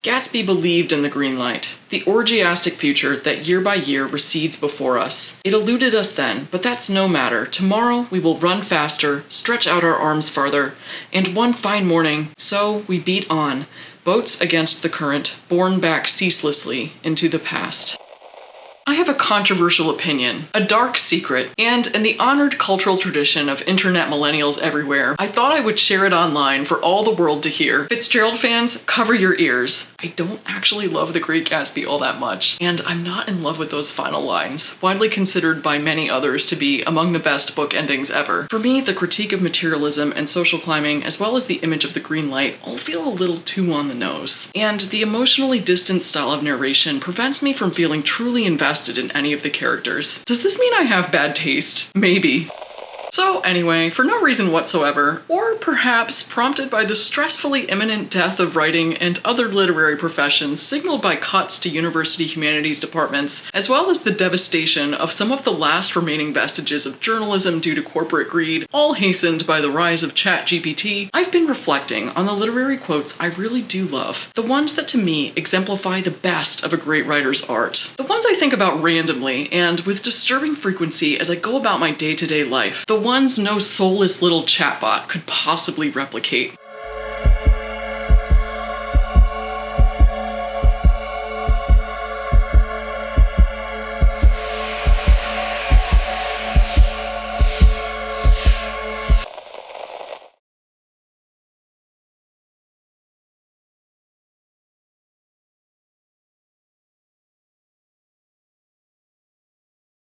Gatsby believed in the green light, the orgiastic future that year by year recedes before us. It eluded us then, but that's no matter. Tomorrow we will run faster, stretch out our arms farther, and one fine morning, so we beat on, boats against the current, borne back ceaselessly into the past. I have a controversial opinion, a dark secret, and in the honored cultural tradition of internet millennials everywhere, I thought I would share it online for all the world to hear. Fitzgerald fans, cover your ears. I don't actually love The Great Gatsby all that much, and I'm not in love with those final lines, widely considered by many others to be among the best book endings ever. For me, the critique of materialism and social climbing, as well as the image of the green light, all feel a little too on the nose. And the emotionally distant style of narration prevents me from feeling truly invested in any of the characters. Does this mean I have bad taste? Maybe. So anyway, for no reason whatsoever, or perhaps prompted by the stressfully imminent death of writing and other literary professions signaled by cuts to university humanities departments, as well as the devastation of some of the last remaining vestiges of journalism due to corporate greed, all hastened by the rise of ChatGPT, I've been reflecting on the literary quotes I really do love, the ones that to me exemplify the best of a great writer's art. The ones I think about randomly and with disturbing frequency as I go about my day-to-day life. The ones no soulless little chatbot could possibly replicate.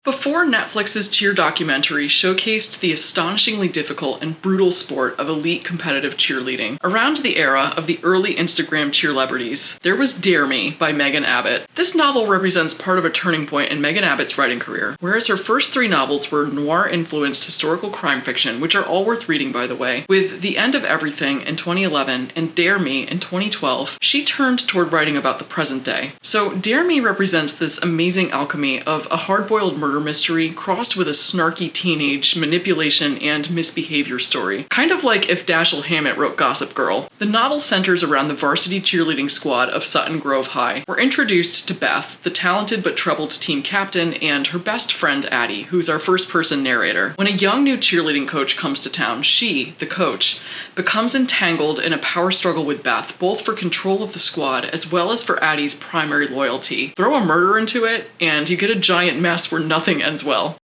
Before Netflix's Cheer documentary showcased the astonishingly difficult and brutal sport of elite competitive cheerleading, around the era of the early Instagram cheerlebrities, there was Dare Me by Megan Abbott. This novel represents part of a turning point in Megan Abbott's writing career, whereas her first three novels were noir-influenced historical crime fiction, which are all worth reading by the way. With The End of Everything in 2011 and Dare Me in 2012, she turned toward writing about the present day. So Dare Me represents this amazing alchemy of a hard-boiled murder mystery crossed with a snarky teenage manipulation and misbehavior story. Kind of like if Dashiell Hammett wrote Gossip Girl. The novel centers around the varsity cheerleading squad of Sutton Grove High. We're introduced to Beth, the talented but troubled team captain, and her best friend Addie, who's our first-person narrator. When a young new cheerleading coach comes to town, she, the coach, becomes entangled in a power struggle with Beth, both for control of the squad as well as for Addie's primary loyalty. Throw a murder into it, and you get a giant mess where nothing ends well.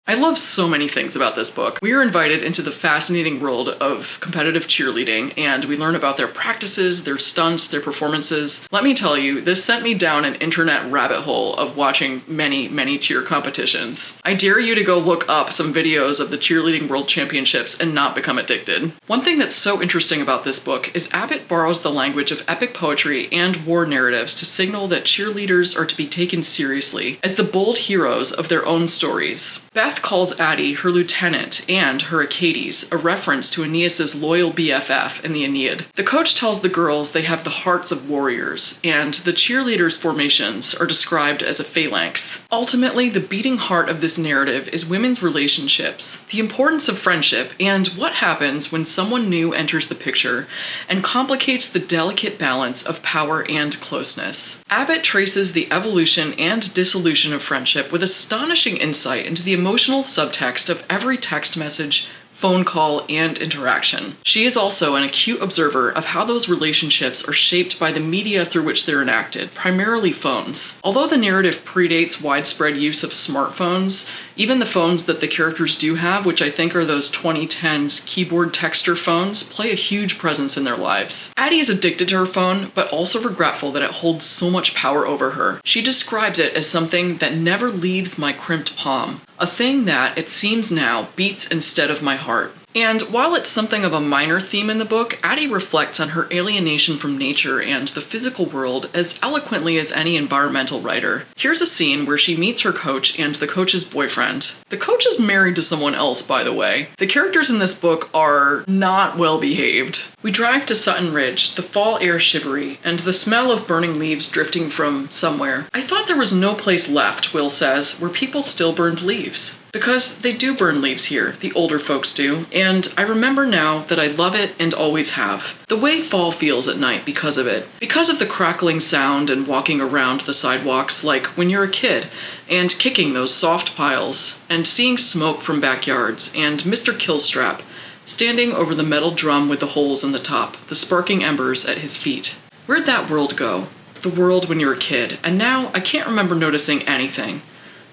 I love so many things about this book. We are invited into the fascinating world of competitive cheerleading, and we learn about their practices, their stunts, their performances. Let me tell you, this sent me down an internet rabbit hole of watching many cheer competitions. I dare you to go look up some videos of the cheerleading world championships and not become addicted. One thing that's so interesting about this book is Abbott borrows the language of epic poetry and war narratives to signal that cheerleaders are to be taken seriously as the bold heroes of their own stories. Beth calls Addie her lieutenant and her Achates, a reference to Aeneas's loyal BFF in the Aeneid. The coach tells the girls they have the hearts of warriors, and the cheerleaders' formations are described as a phalanx. Ultimately, the beating heart of this narrative is women's relationships, the importance of friendship, and what happens when someone new enters the picture and complicates the delicate balance of power and closeness. Abbott traces the evolution and dissolution of friendship with astonishing insight into the emotional subtext of every text message, phone call, and interaction. She is also an acute observer of how those relationships are shaped by the media through which they're enacted, primarily phones. Although the narrative predates widespread use of smartphones, even the phones that the characters do have, which I think are those 2010s keyboard texter phones, play a huge presence in their lives. Addie is addicted to her phone, but also regretful that it holds so much power over her. She describes it as something that never leaves my crimped palm, a thing that, it seems now, beats instead of my heart. And while it's something of a minor theme in the book, Addie reflects on her alienation from nature and the physical world as eloquently as any environmental writer. Here's a scene where she meets her coach and the coach's boyfriend. The coach is married to someone else, by the way. The characters in this book are not well behaved. We drive to Sutton Ridge, the fall air shivery, and the smell of burning leaves drifting from somewhere. I thought there was no place left, Will says, where people still burned leaves. Because they do burn leaves here, the older folks do, and I remember now that I love it and always have. The way fall feels at night because of it. Because of the crackling sound and walking around the sidewalks like when you're a kid, and kicking those soft piles, and seeing smoke from backyards, and Mr. Killstrap standing over the metal drum with the holes in the top, the sparking embers at his feet. Where'd that world go? The world when you're a kid, and now I can't remember noticing anything.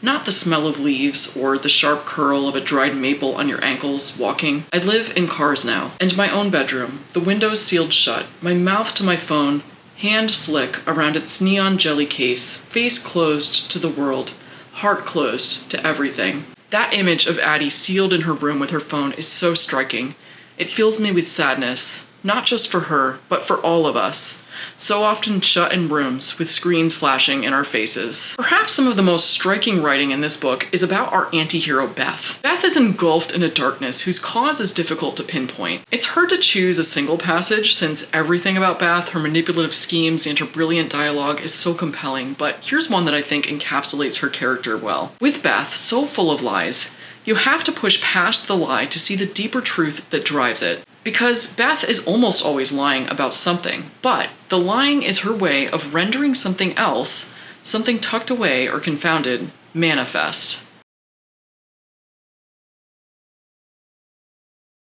Not the smell of leaves or the sharp curl of a dried maple on your ankles walking. I live in cars now, and my own bedroom, the windows sealed shut, my mouth to my phone, hand slick around its neon jelly case, face closed to the world, heart closed to everything. That image of Addie sealed in her room with her phone is so striking. It fills me with sadness, not just for her, but for all of us. So often shut in rooms with screens flashing in our faces. Perhaps some of the most striking writing in this book is about our anti-hero Beth. Beth is engulfed in a darkness whose cause is difficult to pinpoint. It's hard to choose a single passage since everything about Beth, her manipulative schemes, and her brilliant dialogue is so compelling, but here's one that I think encapsulates her character well. With Beth, so full of lies, you have to push past the lie to see the deeper truth that drives it. Because Beth is almost always lying about something, but the lying is her way of rendering something else, something tucked away or confounded, manifest.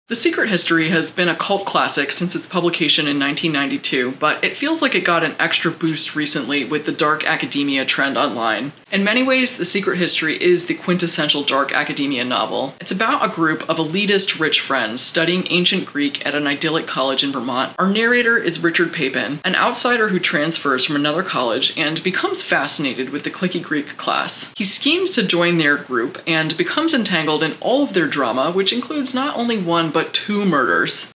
The Secret History has been a cult classic since its publication in 1992, but it feels like it got an extra boost recently with the dark academia trend online. In many ways, The Secret History is the quintessential dark academia novel. It's about a group of elitist rich friends studying ancient Greek at an idyllic college in Vermont. Our narrator is Richard Papin, an outsider who transfers from another college and becomes fascinated with the cliquey Greek class. He schemes to join their group and becomes entangled in all of their drama, which includes not only one but two murders.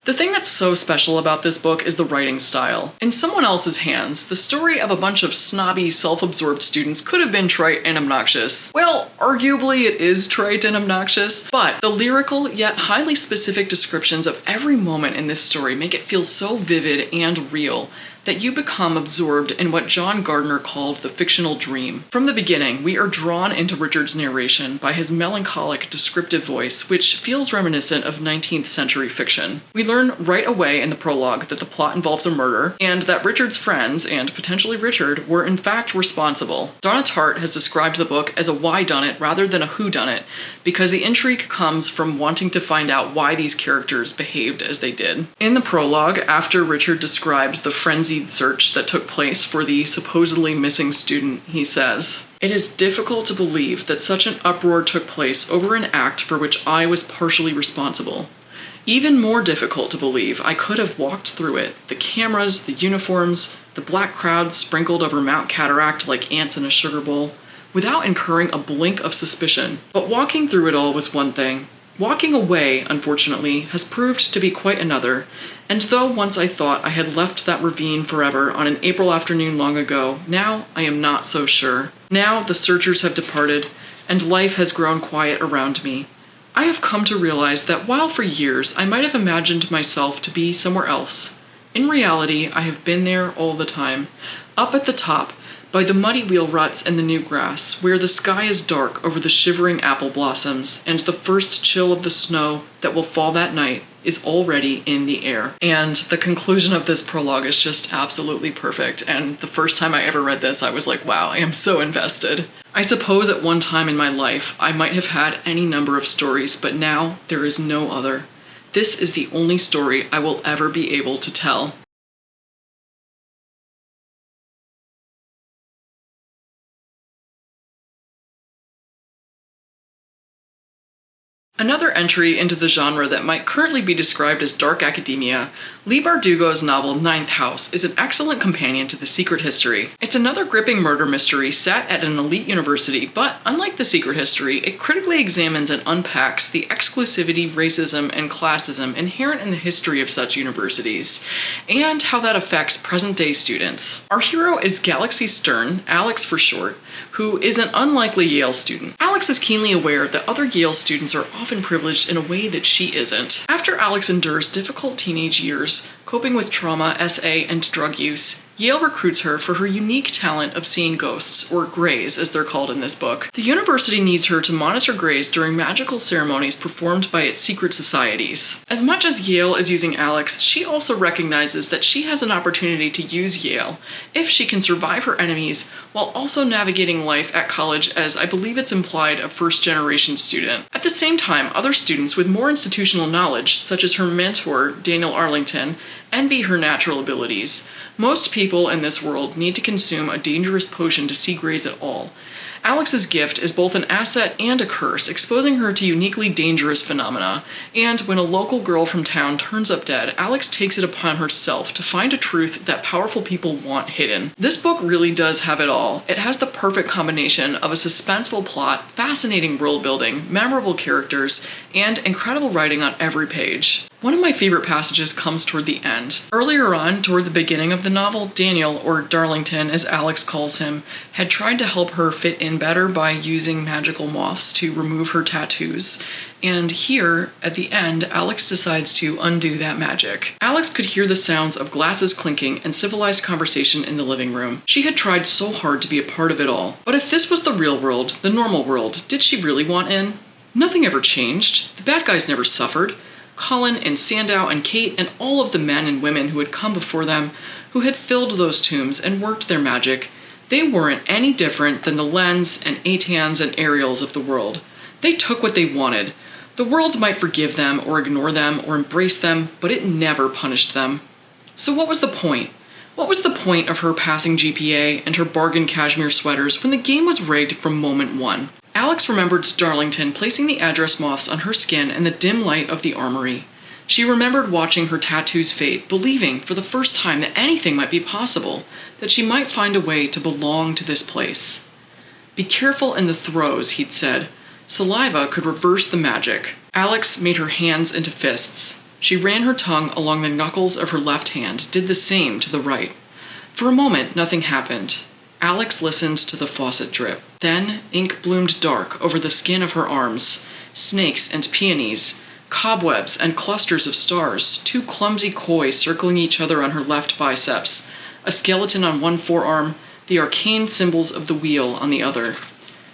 The thing that's so special about this book is the writing style. In someone else's hands, the story of a bunch of snobby, self-absorbed students could have been trite and obnoxious. Well, arguably it is trite and obnoxious, but the lyrical yet highly specific descriptions of every moment in this story make it feel so vivid and real that you become absorbed in what John Gardner called the fictional dream. From the beginning, we are drawn into Richard's narration by his melancholic, descriptive voice, which feels reminiscent of 19th century fiction. We learn right away in the prologue that the plot involves a murder, and that Richard's friends, and potentially Richard, were in fact responsible. Donna Tartt has described the book as a whodunit rather than a whodunit, because the intrigue comes from wanting to find out why these characters behaved as they did. In the prologue, after Richard describes the frenzied search that took place for the supposedly missing student, he says, "It is difficult to believe that such an uproar took place over an act for which I was partially responsible. Even more difficult to believe I could have walked through it, the cameras, the uniforms, the black crowd sprinkled over Mount Cataract like ants in a sugar bowl, without incurring a blink of suspicion. But walking through it all was one thing. Walking away, unfortunately, has proved to be quite another, and though once I thought I had left that ravine forever on an April afternoon long ago, now I am not so sure. Now the searchers have departed, and life has grown quiet around me. I have come to realize that while for years I might have imagined myself to be somewhere else, in reality I have been there all the time, up at the top, by the muddy wheel ruts and the new grass, where the sky is dark over the shivering apple blossoms, and the first chill of the snow that will fall that night is already in the air." And the conclusion of this prologue is just absolutely perfect, and the first time I ever read this, I was like, wow, I am so invested. I suppose at one time in my life, I might have had any number of stories, but now there is no other. This is the only story I will ever be able to tell. Another entry into the genre that might currently be described as dark academia, Leigh Bardugo's novel Ninth House is an excellent companion to The Secret History. It's another gripping murder mystery set at an elite university, but unlike The Secret History, it critically examines and unpacks the exclusivity, racism, and classism inherent in the history of such universities, and how that affects present-day students. Our hero is Galaxy Stern, Alex for short, who is an unlikely Yale student. Alex is keenly aware that other Yale students are often privileged in a way that she isn't. After Alex endures difficult teenage years, coping with trauma, SA, and drug use, Yale recruits her for her unique talent of seeing ghosts, or greys as they're called in this book. The university needs her to monitor greys during magical ceremonies performed by its secret societies. As much as Yale is using Alex, she also recognizes that she has an opportunity to use Yale if she can survive her enemies while also navigating life at college as, I believe it's implied, a first-generation student. At the same time, other students with more institutional knowledge, such as her mentor, Daniel Arlington, envy her natural abilities. Most people in this world need to consume a dangerous potion to see greys at all. Alex's gift is both an asset and a curse, exposing her to uniquely dangerous phenomena, and when a local girl from town turns up dead, Alex takes it upon herself to find a truth that powerful people want hidden. This book really does have it all. It has the perfect combination of a suspenseful plot, fascinating world building, memorable characters, and incredible writing on every page. One of my favorite passages comes toward the end. Earlier on, toward the beginning of the novel, Daniel, or Darlington as Alex calls him, had tried to help her fit in better by using magical moths to remove her tattoos. And here, at the end, Alex decides to undo that magic. Alex could hear the sounds of glasses clinking and civilized conversation in the living room. She had tried so hard to be a part of it all. But if this was the real world, the normal world, did she really want in? Nothing ever changed. The bad guys never suffered. Colin and Sandow and Kate and all of the men and women who had come before them, who had filled those tombs and worked their magic, they weren't any different than the Lens and Atans and Ariels of the world. They took what they wanted. The world might forgive them or ignore them or embrace them, but it never punished them. So what was the point? What was the point of her passing GPA and her bargain cashmere sweaters when the game was rigged from moment one? Alex remembered Darlington placing the address moths on her skin in the dim light of the armory. She remembered watching her tattoos fade, believing for the first time that anything might be possible, that she might find a way to belong to this place. Be careful in the throes, he'd said. Saliva could reverse the magic. Alex made her hands into fists. She ran her tongue along the knuckles of her left hand, did the same to the right. For a moment, nothing happened. Alex listened to the faucet drip. Then, ink bloomed dark over the skin of her arms. Snakes and peonies, cobwebs and clusters of stars, two clumsy koi circling each other on her left biceps, a skeleton on one forearm, the arcane symbols of the wheel on the other.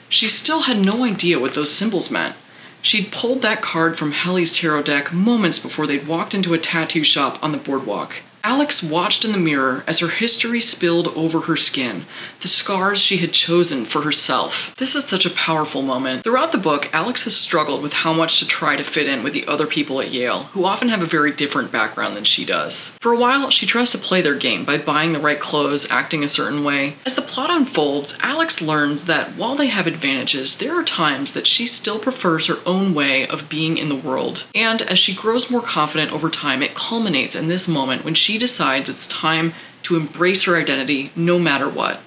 She still had no idea what those symbols meant. She'd pulled that card from Helly's tarot deck moments before they'd walked into a tattoo shop on the boardwalk. Alex watched in the mirror as her history spilled over her skin, the scars she had chosen for herself. This is such a powerful moment. Throughout the book, Alex has struggled with how much to try to fit in with the other people at Yale, who often have a very different background than she does. For a while, she tries to play their game by buying the right clothes, acting a certain way. As the plot unfolds, Alex learns that while they have advantages, there are times that she still prefers her own way of being in the world. And as she grows more confident over time, it culminates in this moment when she decides it's time to embrace her identity no matter what.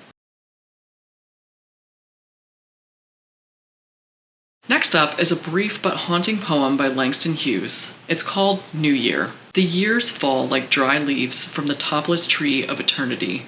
Next up is a brief but haunting poem by Langston Hughes. It's called New Year. The years fall like dry leaves from the topless tree of eternity.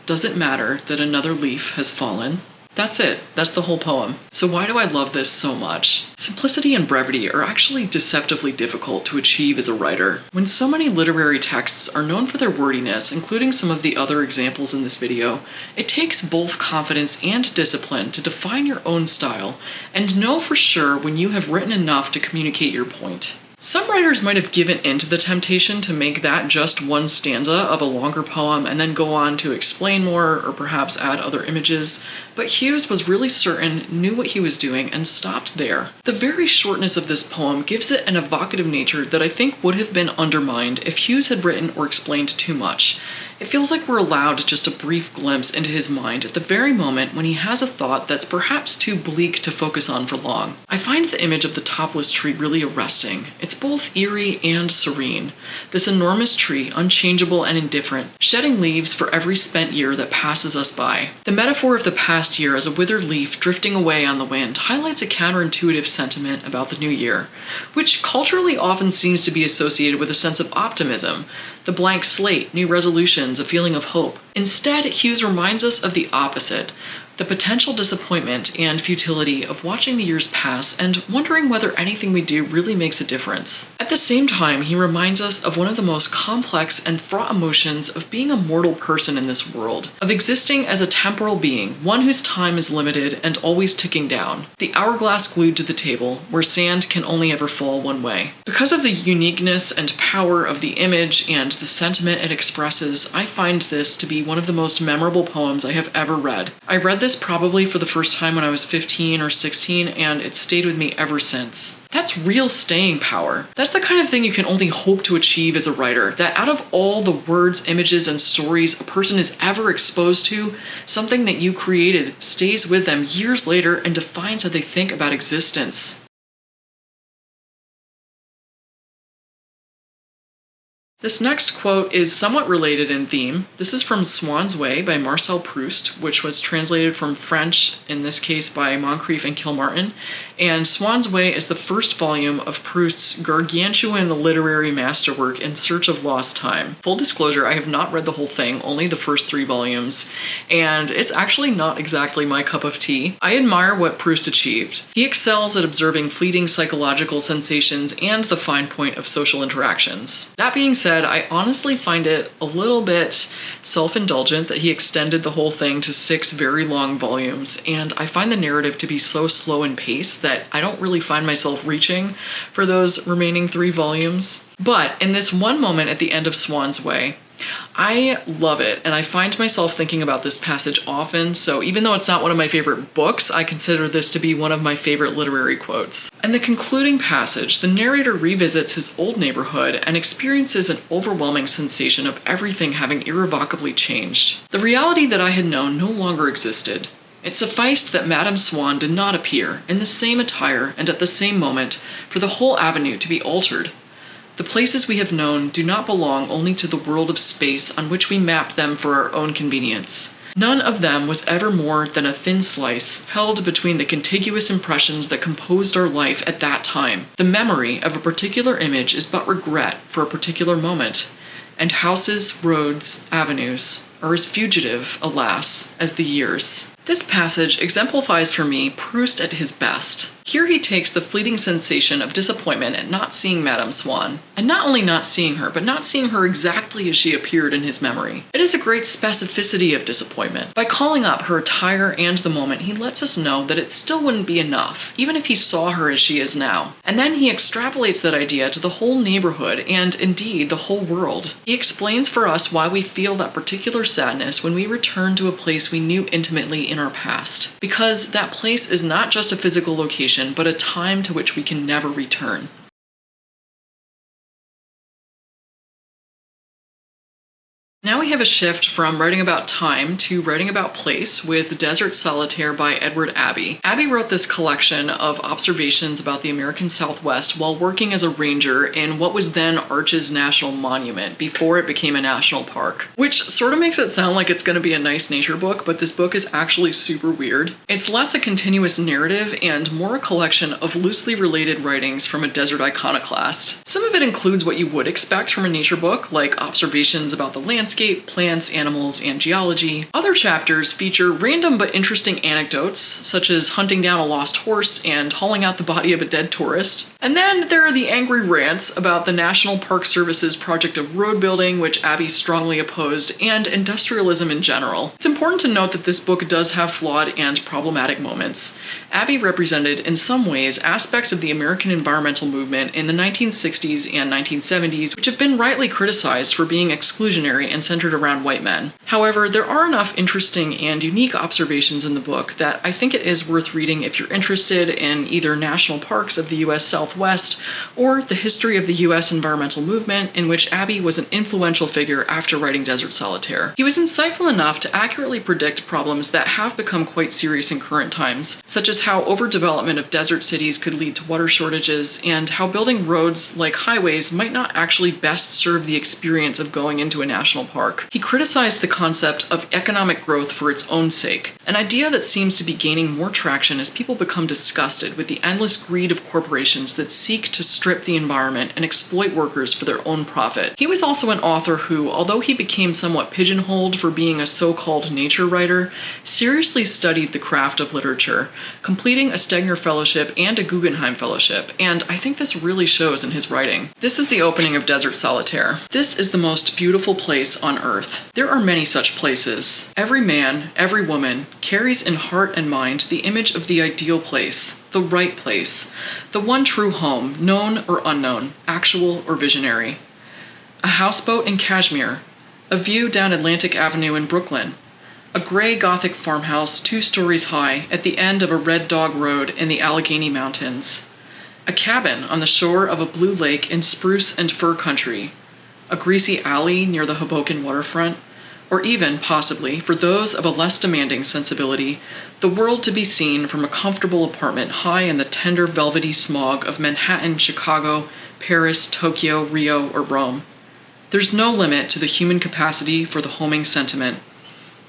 Does it matter that another leaf has fallen? That's it. That's the whole poem. So why do I love this so much? Simplicity and brevity are actually deceptively difficult to achieve as a writer. When so many literary texts are known for their wordiness, including some of the other examples in this video, it takes both confidence and discipline to define your own style and know for sure when you have written enough to communicate your point. Some writers might have given in to the temptation to make that just one stanza of a longer poem and then go on to explain more or perhaps add other images, but Hughes was really certain, knew what he was doing, and stopped there. The very shortness of this poem gives it an evocative nature that I think would have been undermined if Hughes had written or explained too much. It feels like we're allowed just a brief glimpse into his mind at the very moment when he has a thought that's perhaps too bleak to focus on for long. I find the image of the topless tree really arresting. It's both eerie and serene. This enormous tree, unchangeable and indifferent, shedding leaves for every spent year that passes us by. The metaphor of the past year as a withered leaf drifting away on the wind highlights a counterintuitive sentiment about the new year, which culturally often seems to be associated with a sense of optimism. The blank slate, new resolutions, a feeling of hope. Instead, Hughes reminds us of the opposite, the potential disappointment and futility of watching the years pass and wondering whether anything we do really makes a difference. At the same time, he reminds us of one of the most complex and fraught emotions of being a mortal person in this world, of existing as a temporal being, one whose time is limited and always ticking down, the hourglass glued to the table, where sand can only ever fall one way. Because of the uniqueness and power of the image and the sentiment it expresses, I find this to be one of the most memorable poems I have ever read. I read this probably for the first time when I was 15 or 16, and it stayed with me ever since. That's real staying power. That's the kind of thing you can only hope to achieve as a writer, that out of all the words, images, and stories a person is ever exposed to, something that you created stays with them years later and defines how they think about existence. This next quote is somewhat related in theme. This is from Swann's Way by Marcel Proust, which was translated from French, in this case by Moncrief and Kilmartin. And Swann's Way is the first volume of Proust's gargantuan literary masterwork In Search of Lost Time. Full disclosure, I have not read the whole thing, only the first 3 volumes, and it's actually not exactly my cup of tea. I admire what Proust achieved. He excels at observing fleeting psychological sensations and the fine point of social interactions. That being said, I honestly find it a little bit self-indulgent that he extended the whole thing to 6 very long volumes, and I find the narrative to be so slow in pace that I don't really find myself reaching for those remaining 3 volumes. But in this one moment at the end of Swann's Way, I love it, and I find myself thinking about this passage often, so even though it's not one of my favorite books, I consider this to be one of my favorite literary quotes. In the concluding passage, the narrator revisits his old neighborhood and experiences an overwhelming sensation of everything having irrevocably changed. The reality that I had known no longer existed. It sufficed that Madame Swann did not appear, in the same attire and at the same moment, for the whole avenue to be altered. The places we have known do not belong only to the world of space on which we map them for our own convenience. None of them was ever more than a thin slice held between the contiguous impressions that composed our life at that time. The memory of a particular image is but regret for a particular moment, and houses, roads, avenues are as fugitive, alas, as the years. This passage exemplifies for me Proust at his best. Here he takes the fleeting sensation of disappointment at not seeing Madame Swann, and not only not seeing her, but not seeing her exactly as she appeared in his memory. It is a great specificity of disappointment. By calling up her attire and the moment, he lets us know that it still wouldn't be enough, even if he saw her as she is now. And then he extrapolates that idea to the whole neighborhood, and indeed the whole world. He explains for us why we feel that particular sadness when we return to a place we knew intimately in our past. Because that place is not just a physical location, but a time to which we can never return. Now we have a shift from writing about time to writing about place with Desert Solitaire by Edward Abbey. Abbey wrote this collection of observations about the American Southwest while working as a ranger in what was then Arches National Monument before it became a national park, which sort of makes it sound like it's going to be a nice nature book, but this book is actually super weird. It's less a continuous narrative and more a collection of loosely related writings from a desert iconoclast. Some of it includes what you would expect from a nature book, like observations about the landscape, plants, animals, and geology. Other chapters feature random but interesting anecdotes, such as hunting down a lost horse and hauling out the body of a dead tourist. And then there are the angry rants about the National Park Service's project of road building, which Abbey strongly opposed, and industrialism in general. It's important to note that this book does have flawed and problematic moments. Abbey represented, in some ways, aspects of the American environmental movement in the 1960s and 1970s, which have been rightly criticized for being exclusionary and centered around white men. However, there are enough interesting and unique observations in the book that I think it is worth reading if you're interested in either national parks of the US Southwest or the history of the US environmental movement, in which Abbey was an influential figure after writing Desert Solitaire. He was insightful enough to accurately predict problems that have become quite serious in current times, such as how overdevelopment of desert cities could lead to water shortages, and how building roads like highways might not actually best serve the experience of going into a national park. mark. He criticized the concept of economic growth for its own sake, an idea that seems to be gaining more traction as people become disgusted with the endless greed of corporations that seek to strip the environment and exploit workers for their own profit. He was also an author who, although he became somewhat pigeonholed for being a so-called nature writer, seriously studied the craft of literature, completing a Stegner Fellowship and a Guggenheim Fellowship, and I think this really shows in his writing. This is the opening of Desert Solitaire. This is the most beautiful place on earth. There are many such places. Every man, every woman, carries in heart and mind the image of the ideal place, the right place, the one true home, known or unknown, actual or visionary. A houseboat in Kashmir, a view down Atlantic Avenue in Brooklyn, a gray Gothic farmhouse 2 stories high at the end of a Red Dog Road in the Allegheny Mountains, a cabin on the shore of a blue lake in spruce and fir country, a greasy alley near the Hoboken waterfront, or even, possibly, for those of a less demanding sensibility, the world to be seen from a comfortable apartment high in the tender velvety smog of Manhattan, Chicago, Paris, Tokyo, Rio, or Rome. There's no limit to the human capacity for the homing sentiment.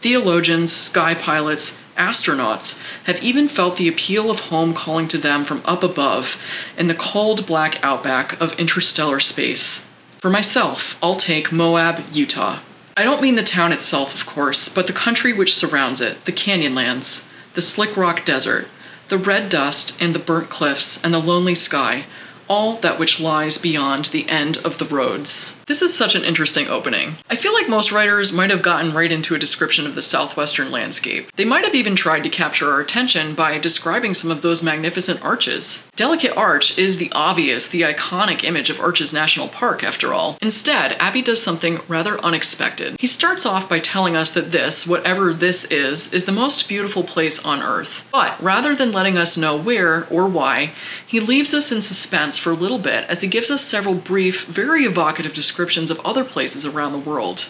Theologians, sky pilots, astronauts have even felt the appeal of home calling to them from up above in the cold black outback of interstellar space. For myself, I'll take Moab, Utah. I don't mean the town itself, of course, but the country which surrounds it, the Canyonlands, the slick rock desert, the red dust and the burnt cliffs and the lonely sky, all that which lies beyond the end of the roads. This is such an interesting opening. I feel like most writers might have gotten right into a description of the southwestern landscape. They might have even tried to capture our attention by describing some of those magnificent arches. Delicate Arch is the obvious, the iconic image of Arches National Park, after all. Instead, Abbey does something rather unexpected. He starts off by telling us that this, whatever this is the most beautiful place on Earth. But rather than letting us know where or why, he leaves us in suspense for a little bit as he gives us several brief, very evocative descriptions of other places around the world.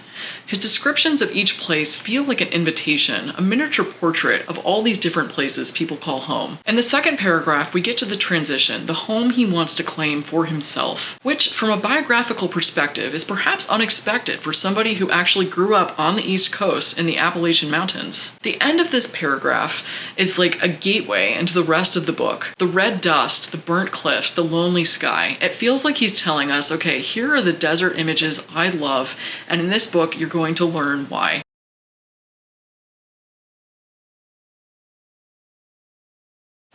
His descriptions of each place feel like an invitation, a miniature portrait of all these different places people call home. In the second paragraph, we get to the transition, the home he wants to claim for himself, which, from a biographical perspective, is perhaps unexpected for somebody who actually grew up on the East Coast in the Appalachian Mountains. The end of this paragraph is like a gateway into the rest of the book. The red dust, the burnt cliffs, the lonely sky. It feels like he's telling us, okay, here are the desert images I love, and in this book, you're going to learn why.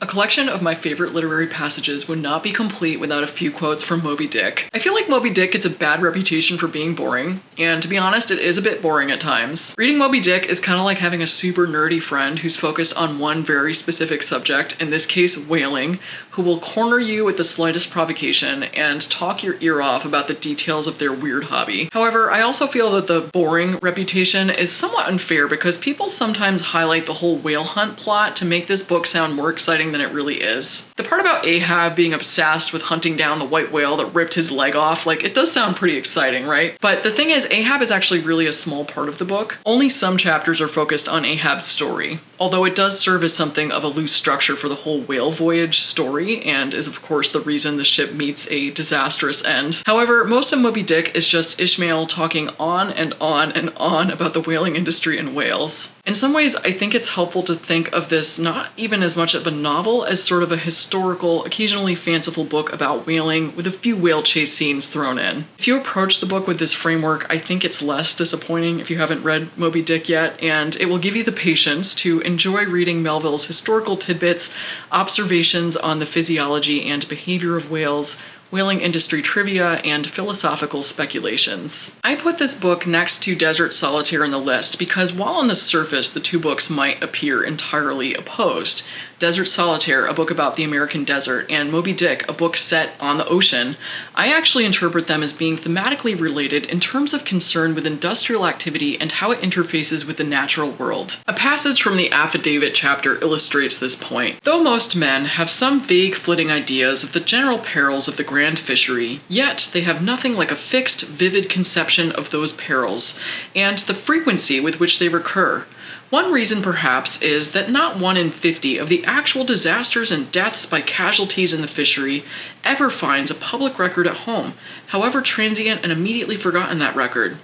A collection of my favorite literary passages would not be complete without a few quotes from Moby Dick. I feel like Moby Dick gets a bad reputation for being boring, and to be honest, it is a bit boring at times. Reading Moby Dick is kind of like having a super nerdy friend who's focused on one very specific subject, in this case whaling, who will corner you at the slightest provocation and talk your ear off about the details of their weird hobby. However, I also feel that the boring reputation is somewhat unfair because people sometimes highlight the whole whale hunt plot to make this book sound more exciting than it really is. The part about Ahab being obsessed with hunting down the white whale that ripped his leg off, like, it does sound pretty exciting, right? But the thing is, Ahab is actually really a small part of the book. Only some chapters are focused on Ahab's story, although it does serve as something of a loose structure for the whole whale voyage story, and is of course the reason the ship meets a disastrous end. However, most of Moby Dick is just Ishmael talking on and on and on about the whaling industry in Wales. In some ways, I think it's helpful to think of this not even as much of a novel as sort of a historical, occasionally fanciful book about whaling with a few whale chase scenes thrown in. If you approach the book with this framework, I think it's less disappointing if you haven't read Moby Dick yet, and it will give you the patience to enjoy reading Melville's historical tidbits, observations on the physiology and behavior of whales, whaling industry trivia, and philosophical speculations. I put this book next to Desert Solitaire in the list because while on the surface the two books might appear entirely opposed, Desert Solitaire, a book about the American desert, and Moby Dick, a book set on the ocean, I actually interpret them as being thematically related in terms of concern with industrial activity and how it interfaces with the natural world. A passage from the affidavit chapter illustrates this point. Though most men have some vague flitting ideas of the general perils of the grand fishery, yet they have nothing like a fixed, vivid conception of those perils, and the frequency with which they recur. One reason, perhaps, is that not 1 in 50 of the actual disasters and deaths by casualties in the fishery ever finds a public record at home, however transient and immediately forgotten that record.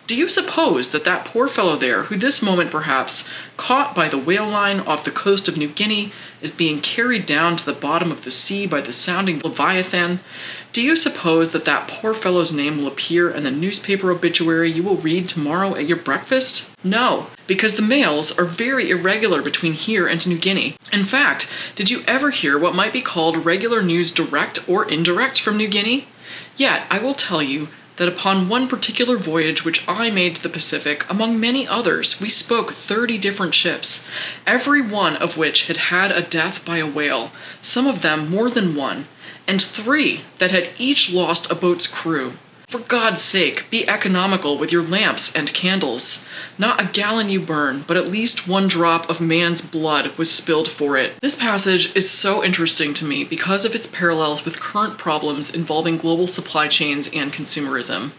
Do you suppose that that poor fellow there, who this moment perhaps, caught by the whale line off the coast of New Guinea, is being carried down to the bottom of the sea by the sounding Leviathan, do you suppose that that poor fellow's name will appear in the newspaper obituary you will read tomorrow at your breakfast? No, because the mails are very irregular between here and New Guinea. In fact, did you ever hear what might be called regular news direct or indirect from New Guinea? Yet, I will tell you that upon one particular voyage which I made to the Pacific, among many others, we spoke 30 different ships, every one of which had had a death by a whale, some of them more than one, and 3 that had each lost a boat's crew. For God's sake, be economical with your lamps and candles. Not a gallon you burn, but at least 1 drop of man's blood was spilled for it. This passage is so interesting to me because of its parallels with current problems involving global supply chains and consumerism.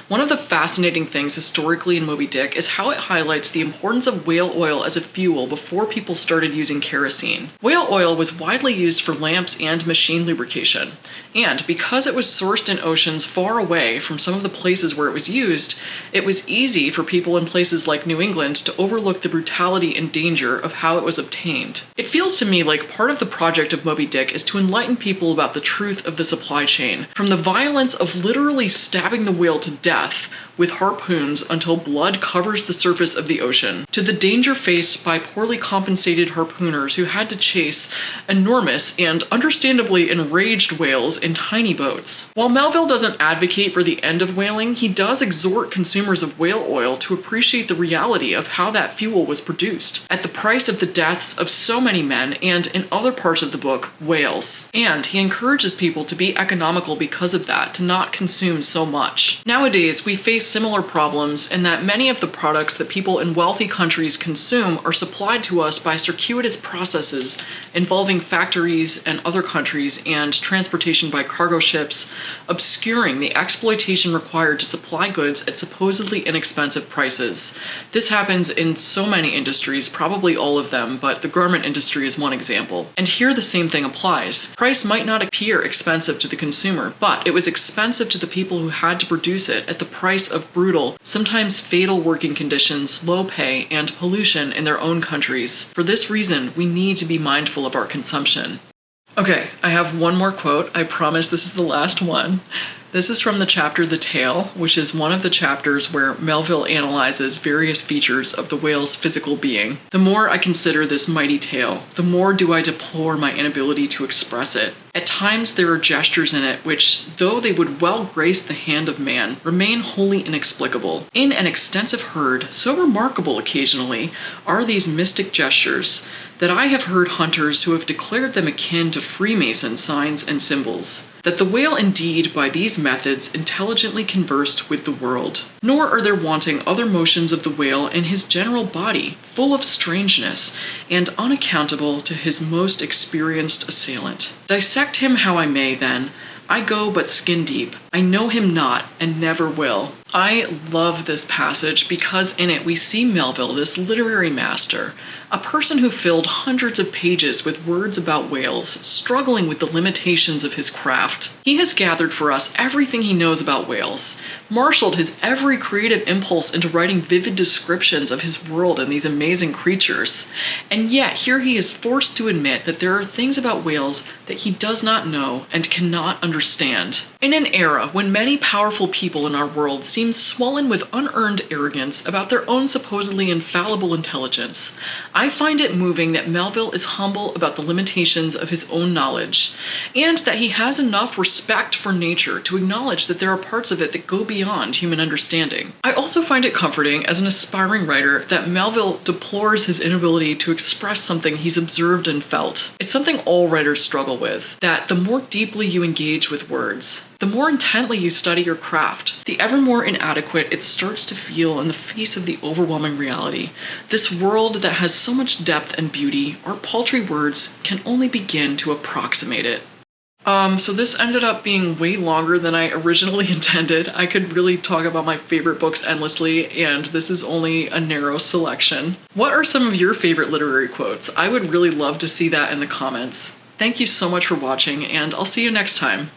One of the fascinating things historically in Moby Dick is how it highlights the importance of whale oil as a fuel before people started using kerosene. Whale oil was widely used for lamps and machine lubrication, and because it was sourced in oceans far away from some of the places where it was used, it was easy for people in places like New England to overlook the brutality and danger of how it was obtained. It feels to me like part of the project of Moby Dick is to enlighten people about the truth of the supply chain, from the violence of literally stabbing the whale to death with harpoons until blood covers the surface of the ocean, to the danger faced by poorly compensated harpooners who had to chase enormous and understandably enraged whales in tiny boats. While Melville doesn't advocate for the end of whaling, he does exhort consumers of whale oil to appreciate the reality of how that fuel was produced, at the price of the deaths of so many men and, in other parts of the book, whales. And he encourages people to be economical because of that, to not consume so much. Nowadays, we face similar problems in that many of the products that people in wealthy countries consume are supplied to us by circuitous processes involving factories and other countries and transportation by cargo ships, obscuring the exploitation required to supply goods at supposedly inexpensive prices. This happens in so many industries, probably all of them, but the garment industry is one example. And here the same thing applies. Price might not appear expensive to the consumer, but it was expensive to the people who had to produce it at the price of brutal, sometimes fatal working conditions, low pay, and pollution in their own countries. For this reason, we need to be mindful of our consumption. Okay, I have one more quote. I promise this is the last one. This is from the chapter The Tale, which is one of the chapters where Melville analyzes various features of the whale's physical being. The more I consider this mighty tale, the more do I deplore my inability to express it. At times there are gestures in it which, though they would well grace the hand of man, remain wholly inexplicable. In an extensive herd, so remarkable occasionally are these mystic gestures, that I have heard hunters who have declared them akin to Freemason signs and symbols. That the whale indeed by these methods intelligently conversed with the world. Nor are there wanting other motions of the whale in his general body, full of strangeness, and unaccountable to his most experienced assailant. Dissect him how I may, then, I go but skin deep. I know him not, and never will. I love this passage because in it we see Melville, this literary master, a person who filled hundreds of pages with words about whales, struggling with the limitations of his craft. He has gathered for us everything he knows about whales, marshaled his every creative impulse into writing vivid descriptions of his world and these amazing creatures. And yet here he is forced to admit that there are things about whales that he does not know and cannot understand. In an era when many powerful people in our world seem swollen with unearned arrogance about their own supposedly infallible intelligence, I find it moving that Melville is humble about the limitations of his own knowledge, and that he has enough respect for nature to acknowledge that there are parts of it that go beyond human understanding. I also find it comforting as an aspiring writer that Melville deplores his inability to express something he's observed and felt. It's something all writers struggle with, that the more deeply you engage with words, the more intently you study your craft, the ever more inadequate it starts to feel in the face of the overwhelming reality. This world that has so much depth and beauty, our paltry words can only begin to approximate it. So this ended up being way longer than I originally intended. I could really talk about my favorite books endlessly, and this is only a narrow selection. What are some of your favorite literary quotes? I would really love to see that in the comments. Thank you so much for watching, and I'll see you next time.